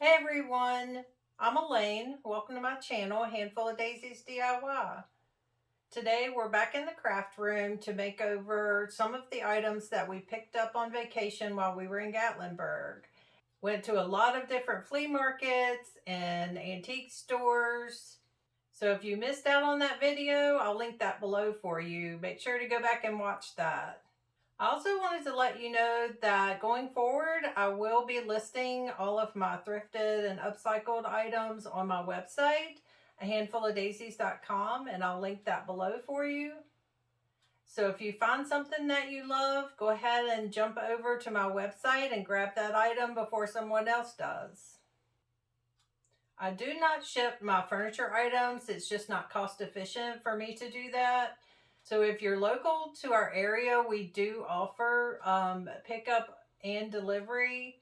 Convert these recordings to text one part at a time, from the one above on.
Hey everyone, I'm Elaine. Welcome to my channel, A Handful of Daisies DIY. Today we're back in the craft room to make over some of the items that we picked up on vacation while we were in Gatlinburg. Went to a lot of different flea markets and antique stores. So if you missed out on that video, I'll link that below for you. Make sure to go back and watch that. I also wanted to let you know that going forward, I will be listing all of my thrifted and upcycled items on my website, ahandfulofdaisies.com, and I'll link that below for you. So if you find something that you love, go ahead and jump over to my website and grab that item before someone else does. I do not ship my furniture items. It's just not cost efficient for me to do that. So if you're local to our area, we do offer pickup and delivery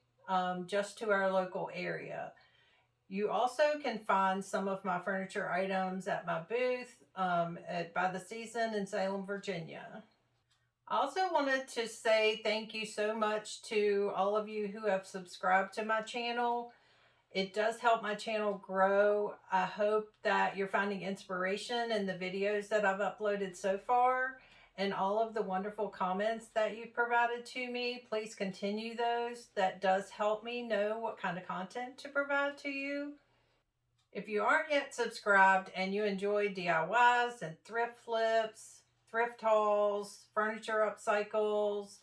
just to our local area. You also can find some of my furniture items at my booth By the Season in Salem, Virginia. I also wanted to say thank you so much to all of you who have subscribed to my channel. It does help my channel grow. I hope that you're finding inspiration in the videos that I've uploaded so far and all of the wonderful comments that you've provided to me. Please continue those. That does help me know what kind of content to provide to you. If you aren't yet subscribed and you enjoy DIYs and thrift flips, thrift hauls, furniture upcycles,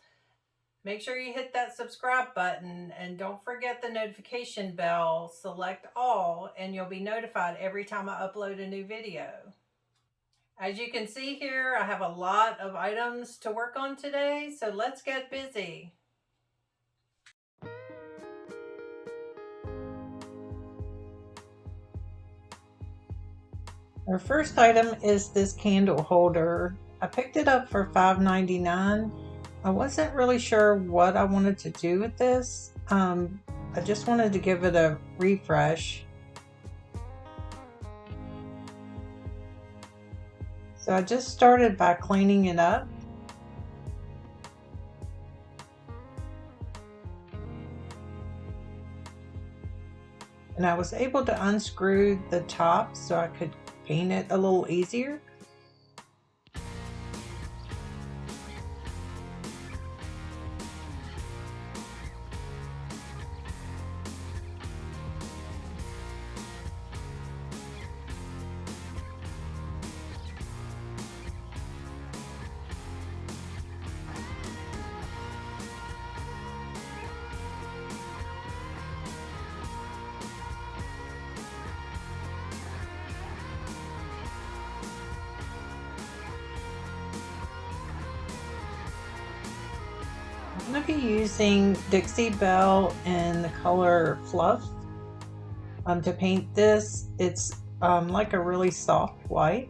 make sure you hit that subscribe button and don't forget the notification bell. Select all and you'll be notified every time I upload a new video. As you can see here, I have a lot of items to work on today, so let's get busy. Our first item is this candle holder. I picked it up for $5.99. I wasn't really sure what I wanted to do with this. I just wanted to give it a refresh. So I just started by cleaning it up. And I was able to unscrew the top so I could paint it a little easier. I'm going to be using Dixie Belle in the color Fluff to paint this. It's like a really soft white.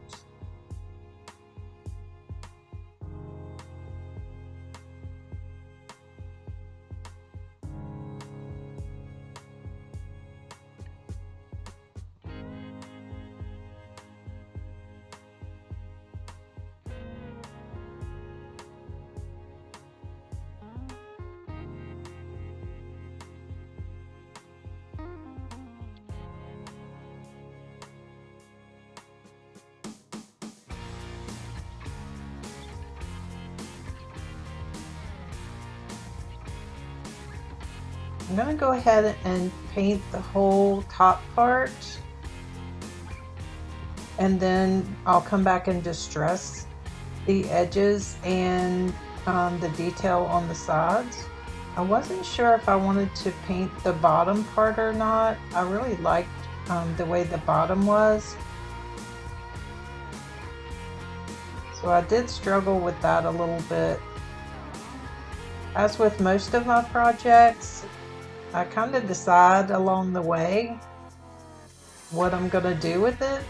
I'm going to go ahead and paint the whole top part, and then I'll come back and distress the edges and the detail on the sides. I wasn't sure if I wanted to paint the bottom part or not. I really liked the way the bottom was. So I did struggle with that a little bit. As with most of my projects, I kind of decide along the way what I'm going to do with it.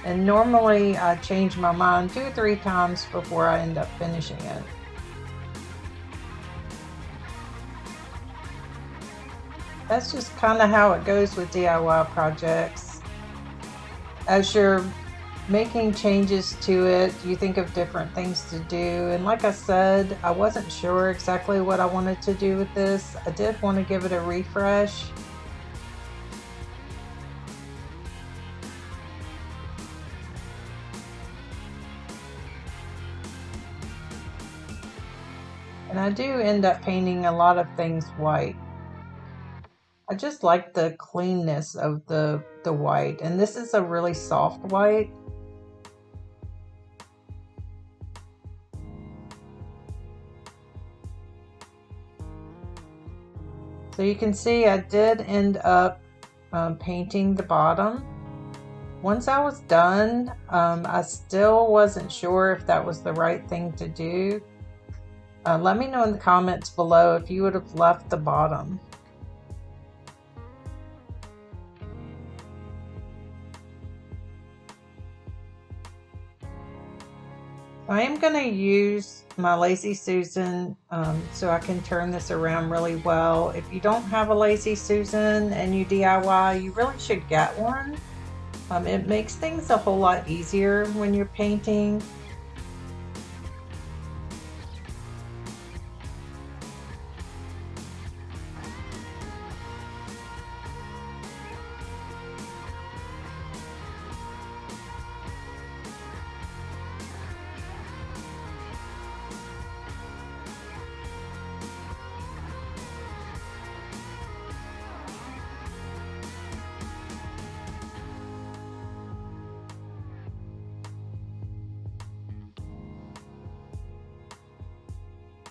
And normally I change my mind 2 or 3 times before I end up finishing it. That's just kind of how it goes with DIY projects. As you're making changes to it, you think of different things to do, and like I said, I wasn't sure exactly what I wanted to do with this. I did want to give it a refresh, And I do end up painting a lot of things white. I just like the cleanness of the white, and this is a really soft white. So you can see I did end up painting the bottom. Once I was done, I still wasn't sure if that was the right thing to do. Let me know in the comments below if you would have left the bottom. I am going to use my Lazy Susan so I can turn this around really well. If you don't have a Lazy Susan and you DIY, you really should get one. It makes things a whole lot easier when you're painting.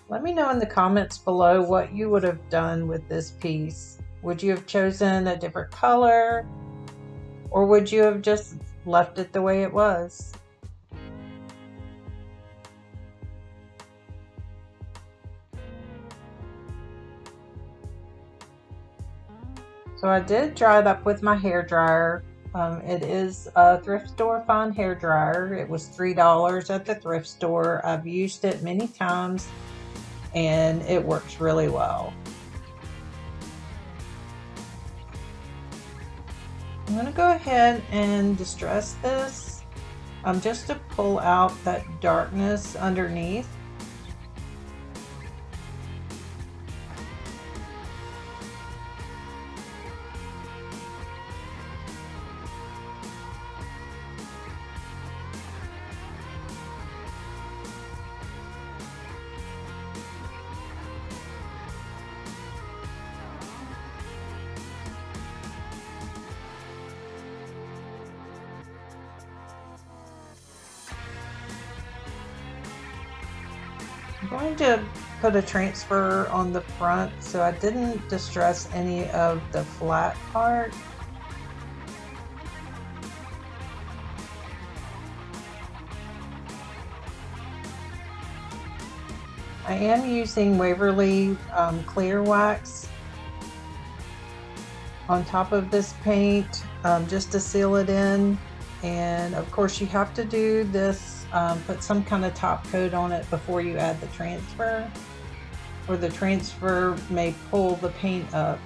Let me know in the comments below what you would have done with this piece. Would you have chosen a different color, or would you have just left it the way it was? So I did dry it up with my hair dryer. It is a thrift store fine hair dryer. It was $3 at the thrift store. I've used it many times and it works really well. I'm going to go ahead and distress this just to pull out that darkness underneath. I'm going to put a transfer on the front, so I didn't distress any of the flat part. I am using Waverly Clear Wax on top of this paint just to seal it in. And of course you have to do this, put some kind of top coat on it before you add the transfer, or the transfer may pull the paint up.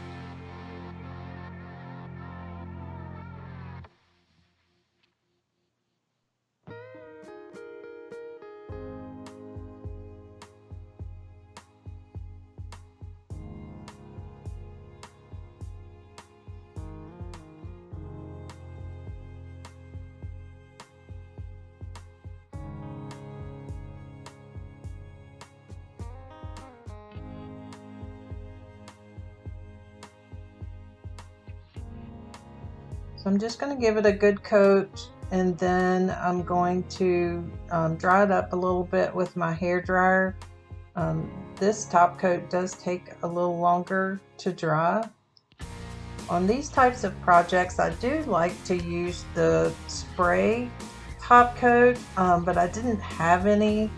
So I'm just going to give it a good coat, and then I'm going to dry it up a little bit with my hair dryer. This top coat does take a little longer to dry. On these types of projects, I do like to use the spray top coat, but I didn't have any.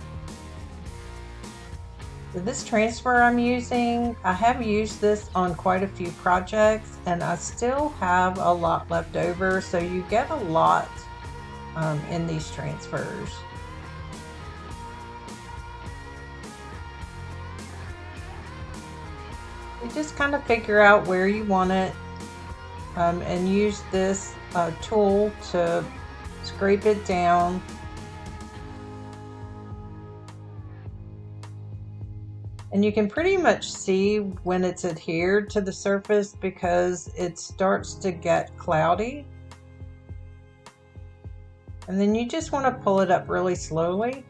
This transfer I'm using, I have used this on quite a few projects, and I still have a lot left over, so you get a lot in these transfers. You just kind of figure out where you want it and use this tool to scrape it down. And you can pretty much see when it's adhered to the surface because it starts to get cloudy. And then you just want to pull it up really slowly.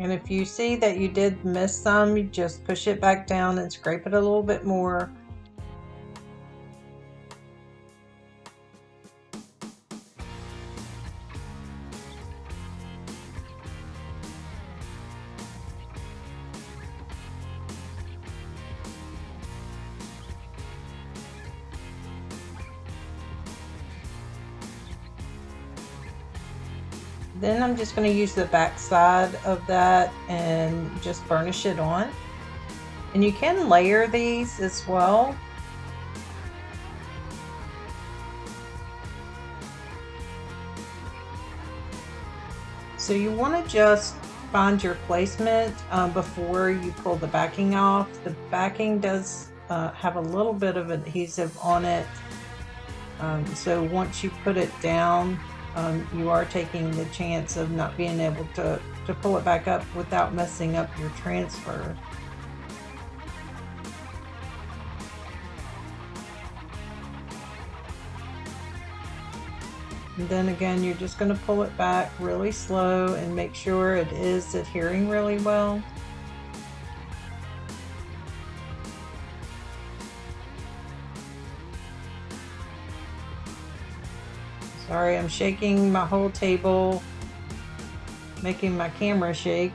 And if you see that you did miss some, you just push it back down and scrape it a little bit more. Then I'm just going to use the back side of that and just burnish it on. And you can layer these as well. So you want to just find your placement before you pull the backing off. The backing does have a little bit of adhesive on it. So once you put it down, you are taking the chance of not being able to pull it back up without messing up your transfer. And then again, you're just going to pull it back really slow and make sure it is adhering really well. Sorry, I'm shaking my whole table, making my camera shake.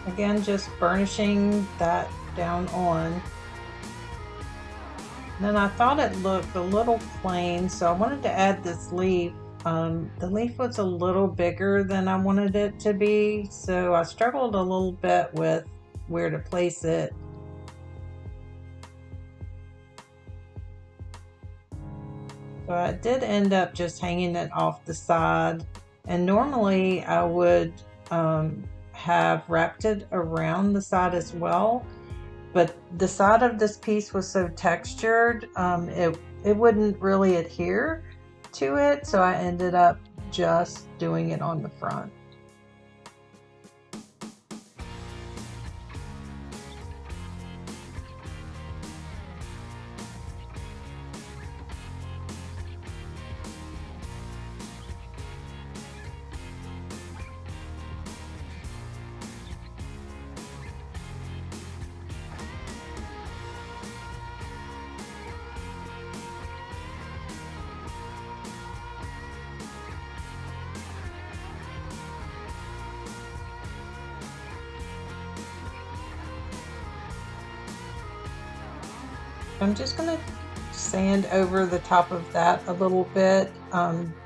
Again, just burnishing that down on. Then I thought it looked a little plain, so I wanted to add this leaf. The leaf was a little bigger than I wanted it to be, so I struggled a little bit with where to place it. So I did end up just hanging it off the side, and normally I would have wrapped it around the side as well, but the side of this piece was so textured, it wouldn't really adhere to it, so I ended up just doing it on the front. I'm just going to sand over the top of that a little bit,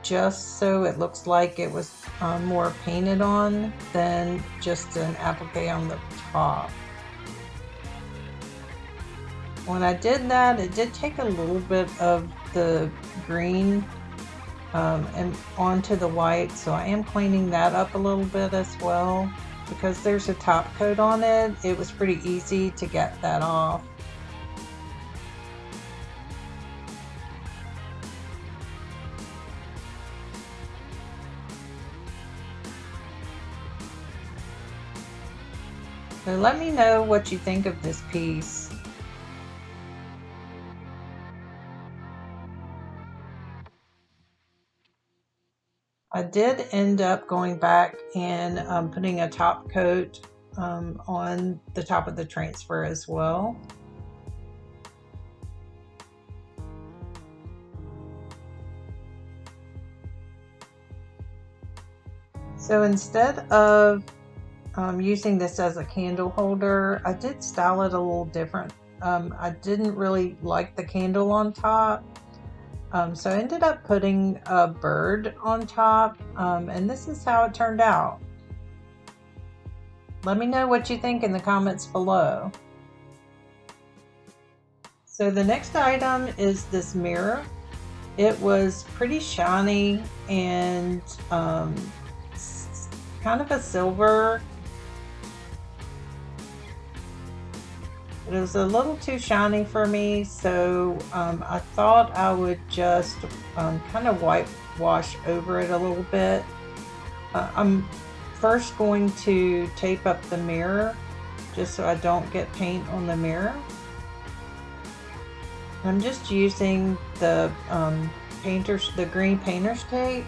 just so it looks like it was more painted on than just an applique on the top. When I did that, it did take a little bit of the green and onto the white, so I am cleaning that up a little bit as well. Because there's a top coat on it, it was pretty easy to get that off. So let me know what you think of this piece. I did end up going back and putting a top coat on the top of the transfer as well. So instead of using this as a candle holder, I did style it a little different. I didn't really like the candle on top, so I ended up putting a bird on top, and this is how it turned out. Let me know what you think in the comments below. So the next item is this mirror. It was pretty shiny and kind of a silver. It was a little too shiny for me, so I thought I would just kind of whitewash over it a little bit. I'm first going to tape up the mirror just so I don't get paint on the mirror. I'm just using the green painter's tape.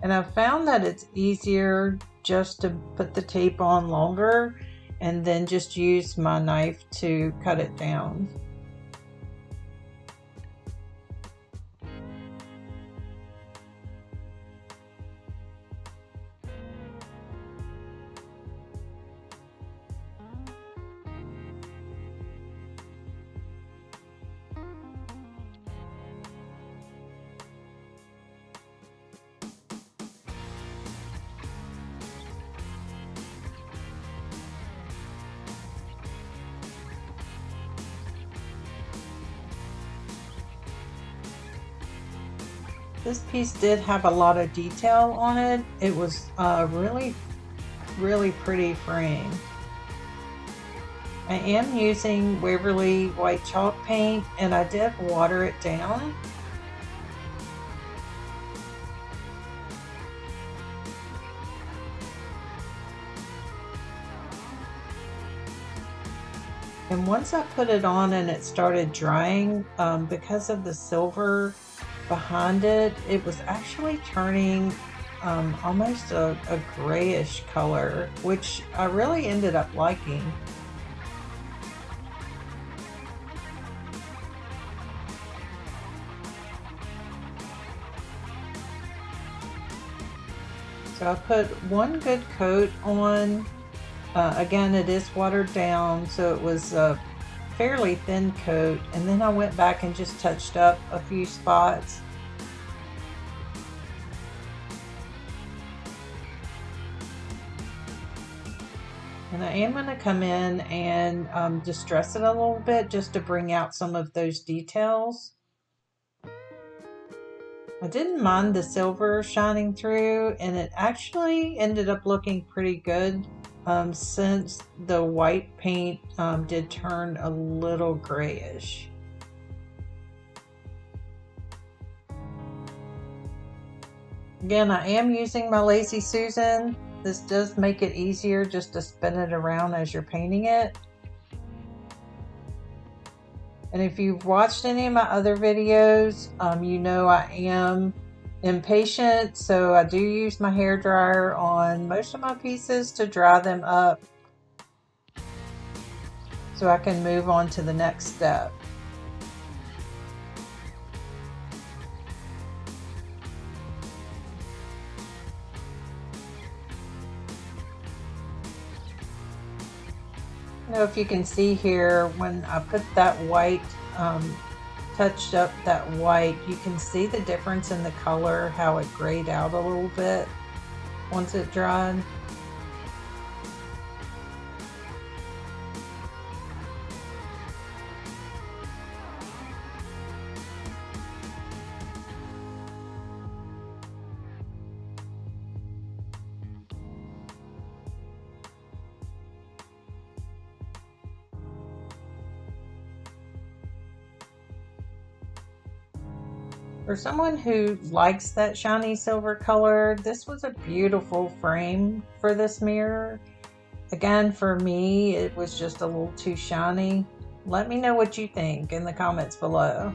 And I've found that it's easier just to put the tape on longer and then just use my knife to cut it down. This piece did have a lot of detail on it. It was really pretty frame. I am using Waverly white chalk paint, and I did water it down. And once I put it on and it started drying, because of the silver behind it, it was actually turning almost a grayish color, which I really ended up liking. So I put one good coat on. Again, it is watered down, so it was a fairly thin coat, and then I went back and just touched up a few spots. And I am going to come in and distress it a little bit just to bring out some of those details. I didn't mind the silver shining through, and it actually ended up looking pretty good since the white paint did turn a little grayish. Again, I am using my Lazy Susan. This does make it easier just to spin it around as you're painting it. And if you've watched any of my other videos, you know I am impatient, so I do use my hair dryer on most of my pieces to dry them up so I can move on to the next step. I don't know if you can see here, when I put that white, touched up that white, you can see the difference in the color, how it grayed out a little bit once it dried. For someone who likes that shiny silver color, this was a beautiful frame for this mirror. Again, for me, it was just a little too shiny. Let me know what you think in the comments below.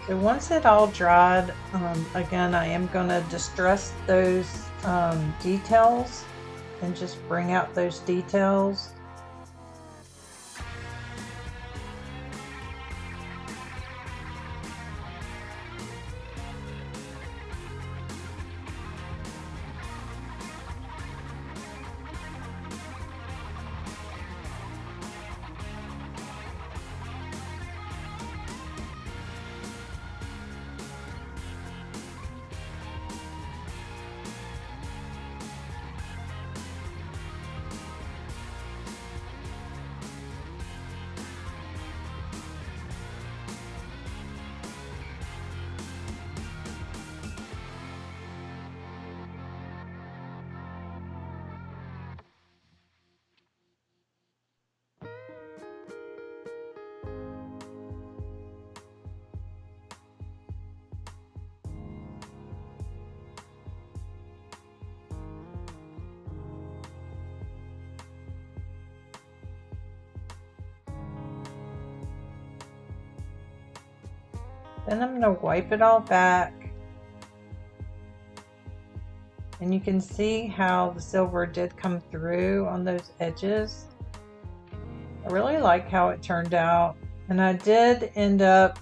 So once it all dried, again, I am going to distress those details and just bring out those details. Then I'm going to wipe it all back. And you can see how the silver did come through on those edges. I really like how it turned out. And I did end up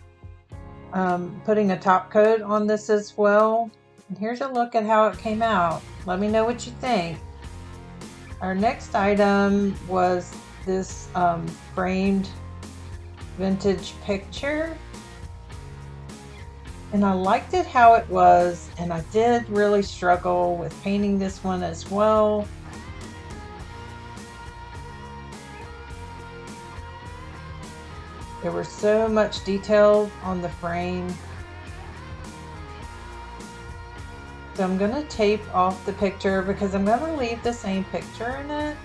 putting a top coat on this as well. And here's a look at how it came out. Let me know what you think. Our next item was this framed vintage picture. And I liked it how it was, and I did really struggle with painting this one as well. There was so much detail on the frame. So I'm going to tape off the picture because I'm going to leave the same picture in it.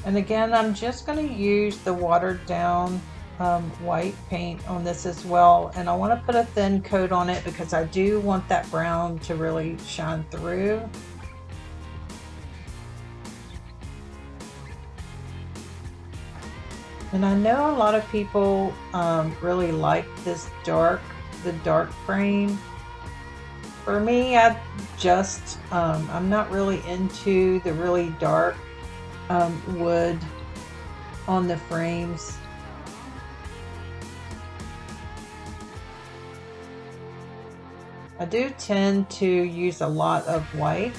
And again, I'm just going to use the watered down white paint on this as well. And I want to put a thin coat on it because I do want that brown to really shine through. And I know a lot of people really like the dark frame. For me, I'm not really into the really dark wood on the frames. I do tend to use a lot of white.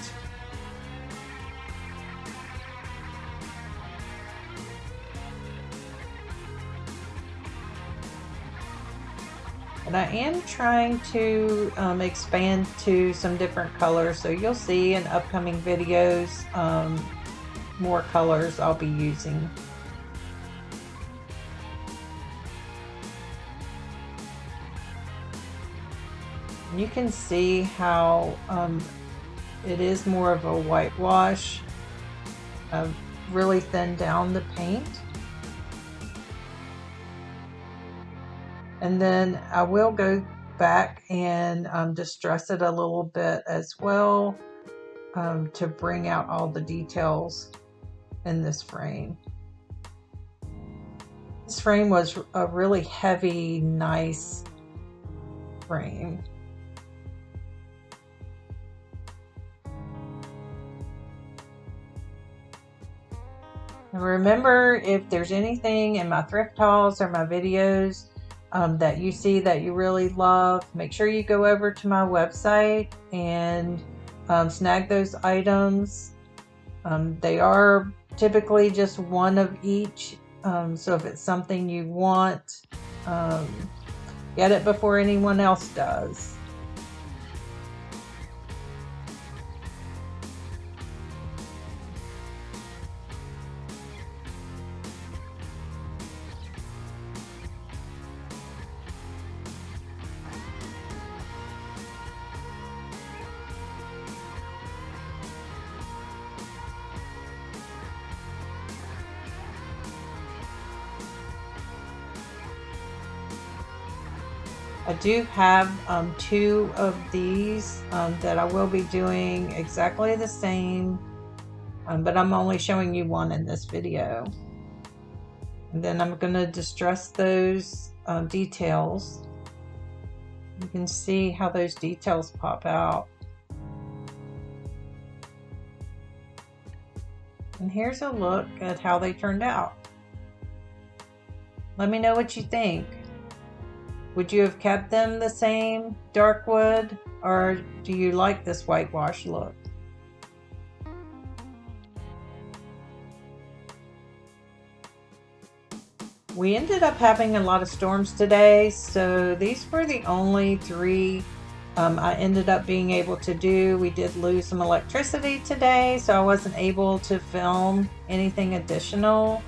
And I am trying to expand to some different colors, so you'll see in upcoming videos more colors I'll be using. You can see how it is more of a whitewash. I've really thinned down the paint. And then I will go back and distress it a little bit as well to bring out all the details in this frame. This frame was a really heavy, nice frame. And remember, if there's anything in my thrift hauls or my videos that you see that you really love, make sure you go over to my website and snag those items. They are typically just one of each, so if it's something you want, get it before anyone else does. I do have 2 of these that I will be doing exactly the same, but I'm only showing you one in this video. And then I'm going to distress those details. You can see how those details pop out. And here's a look at how they turned out. Let me know what you think. Would you have kept them the same dark wood, or do you like this whitewash look? We ended up having a lot of storms today, so these were the only 3 I ended up being able to do. We did lose some electricity today, so I wasn't able to film anything additional.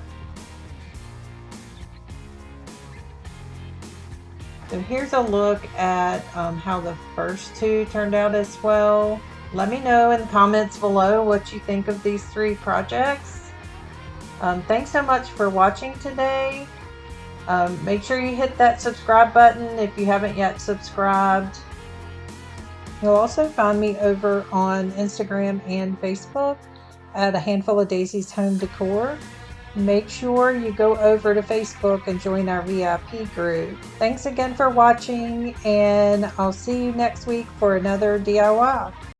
So here's a look at how the first 2 turned out as well. Let me know in the comments below what you think of these 3 projects. Thanks so much for watching today. Make sure you hit that subscribe button if you haven't yet subscribed. You'll also find me over on Instagram and Facebook at A Handful of Daisy's Home Decor. Make sure you go over to Facebook and join our VIP group. Thanks again for watching, and I'll see you next week for another DIY.